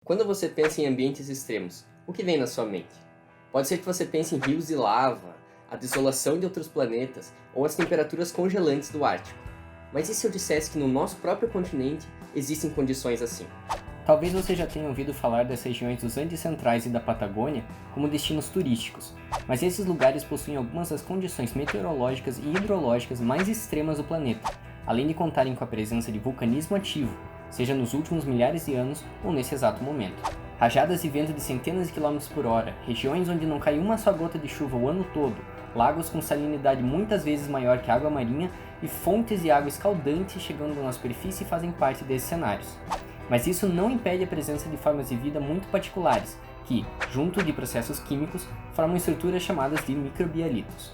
Quando você pensa em ambientes extremos, o que vem na sua mente? Pode ser que você pense em rios e lava, a desolação de outros planetas ou as temperaturas congelantes do Ártico. Mas e se eu dissesse que no nosso próprio continente existem condições assim? Talvez você já tenha ouvido falar das regiões dos Andes Centrais e da Patagônia como destinos turísticos, mas esses lugares possuem algumas das condições meteorológicas e hidrológicas mais extremas do planeta, além de contarem com a presença de vulcanismo ativo, seja nos últimos milhares de anos ou nesse exato momento. Rajadas de vento de centenas de quilômetros por hora, regiões onde não cai uma só gota de chuva o ano todo, lagos com salinidade muitas vezes maior que a água marinha e fontes de água escaldante chegando na superfície fazem parte desses cenários. Mas isso não impede a presença de formas de vida muito particulares, que, junto de processos químicos, formam estruturas chamadas de microbialitos.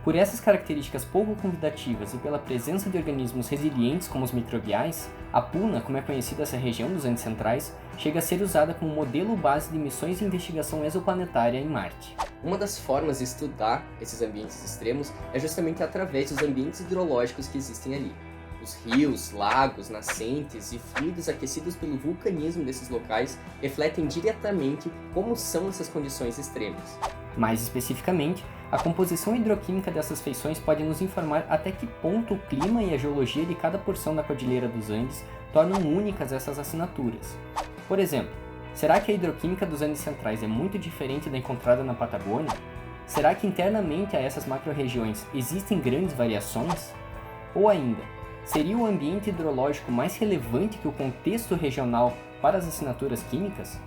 Por essas características pouco convidativas e pela presença de organismos resilientes como os microbiais, a Puna, como é conhecida essa região dos Andes Centrais, chega a ser usada como modelo base de missões de investigação exoplanetária em Marte. Uma das formas de estudar esses ambientes extremos é justamente através dos ambientes hidrológicos que existem ali. Os rios, lagos, nascentes e fluidos aquecidos pelo vulcanismo desses locais refletem diretamente como são essas condições extremas. Mais especificamente, a composição hidroquímica dessas feições pode nos informar até que ponto o clima e a geologia de cada porção da Cordilheira dos Andes tornam únicas essas assinaturas. Por exemplo, será que a hidroquímica dos Andes Centrais é muito diferente da encontrada na Patagônia? Será que internamente a essas macro-regiões existem grandes variações? Ou ainda, seria o ambiente hidrológico mais relevante que o contexto regional para as assinaturas químicas?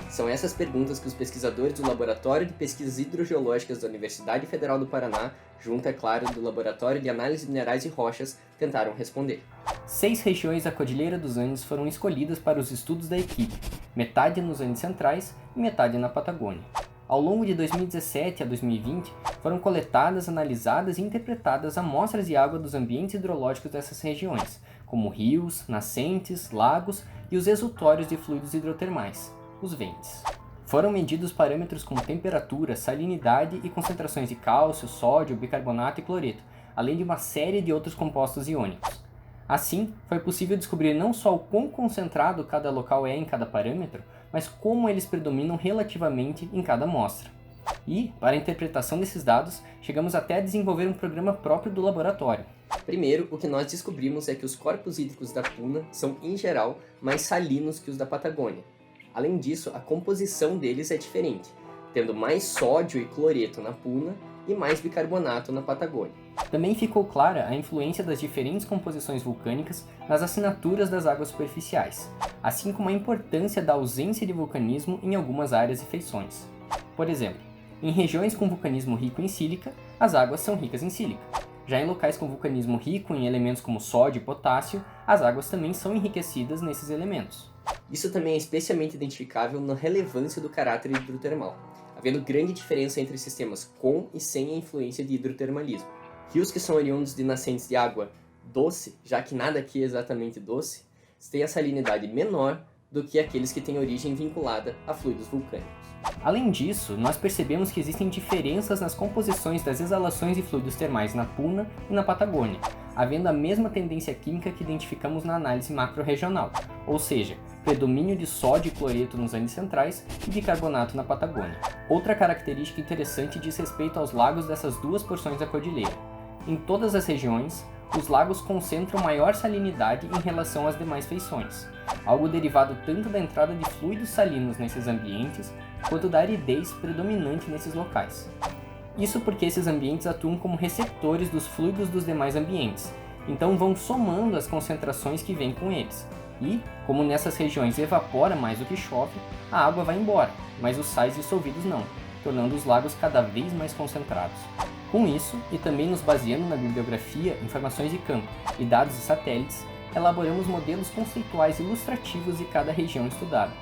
São essas perguntas que os pesquisadores do Laboratório de Pesquisas Hidrogeológicas da Universidade Federal do Paraná, junto, é claro, do Laboratório de Análise de Minerais e Rochas, tentaram responder. 6 regiões da Cordilheira dos Andes foram escolhidas para os estudos da equipe, metade nos Andes Centrais e metade na Patagônia. Ao longo de 2017 a 2020, foram coletadas, analisadas e interpretadas amostras de água dos ambientes hidrológicos dessas regiões, como rios, nascentes, lagos e os exutórios de fluidos hidrotermais, os ventes. Foram medidos parâmetros como temperatura, salinidade e concentrações de cálcio, sódio, bicarbonato e cloreto, além de uma série de outros compostos iônicos. Assim, foi possível descobrir não só o quão concentrado cada local é em cada parâmetro, mas como eles predominam relativamente em cada amostra. E, para a interpretação desses dados, chegamos até a desenvolver um programa próprio do laboratório. Primeiro, o que nós descobrimos é que os corpos hídricos da Puna são, em geral, mais salinos que os da Patagônia. Além disso, a composição deles é diferente, tendo mais sódio e cloreto na Puna e mais bicarbonato na Patagônia. Também ficou clara a influência das diferentes composições vulcânicas nas assinaturas das águas superficiais, assim como a importância da ausência de vulcanismo em algumas áreas e feições. Por exemplo, em regiões com vulcanismo rico em sílica, as águas são ricas em sílica. Já em locais com vulcanismo rico em elementos como sódio e potássio, as águas também são enriquecidas nesses elementos. Isso também é especialmente identificável na relevância do caráter hidrotermal, havendo grande diferença entre sistemas com e sem a influência de hidrotermalismo. Rios que são oriundos de nascentes de água doce, já que nada aqui é exatamente doce, têm a salinidade menor do que aqueles que têm origem vinculada a fluidos vulcânicos. Além disso, nós percebemos que existem diferenças nas composições das exalações de fluidos termais na Puna e na Patagônia, havendo a mesma tendência química que identificamos na análise macro-regional, ou seja, predomínio de sódio e cloreto nos Andes Centrais e bicarbonato na Patagônia. Outra característica interessante diz respeito aos lagos dessas duas porções da cordilheira. Em todas as regiões, os lagos concentram maior salinidade em relação às demais feições, algo derivado tanto da entrada de fluidos salinos nesses ambientes, quanto da aridez predominante nesses locais. Isso porque esses ambientes atuam como receptores dos fluidos dos demais ambientes, então vão somando as concentrações que vêm com eles. E, como nessas regiões evapora mais do que chove, a água vai embora, mas os sais dissolvidos não, tornando os lagos cada vez mais concentrados. Com isso, e também nos baseando na bibliografia, informações de campo e dados de satélites, elaboramos modelos conceituais ilustrativos de cada região estudada.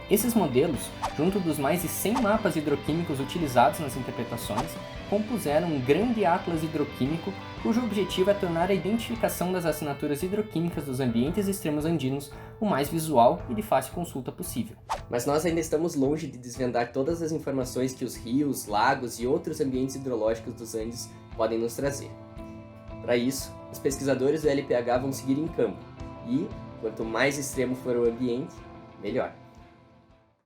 Esses modelos, junto dos mais de 100 mapas hidroquímicos utilizados nas interpretações, compuseram um grande atlas hidroquímico cujo objetivo é tornar a identificação das assinaturas hidroquímicas dos ambientes extremos andinos o mais visual e de fácil consulta possível. Mas nós ainda estamos longe de desvendar todas as informações que os rios, lagos e outros ambientes hidrológicos dos Andes podem nos trazer. Para isso, os pesquisadores do LPH vão seguir em campo e, quanto mais extremo for o ambiente, melhor.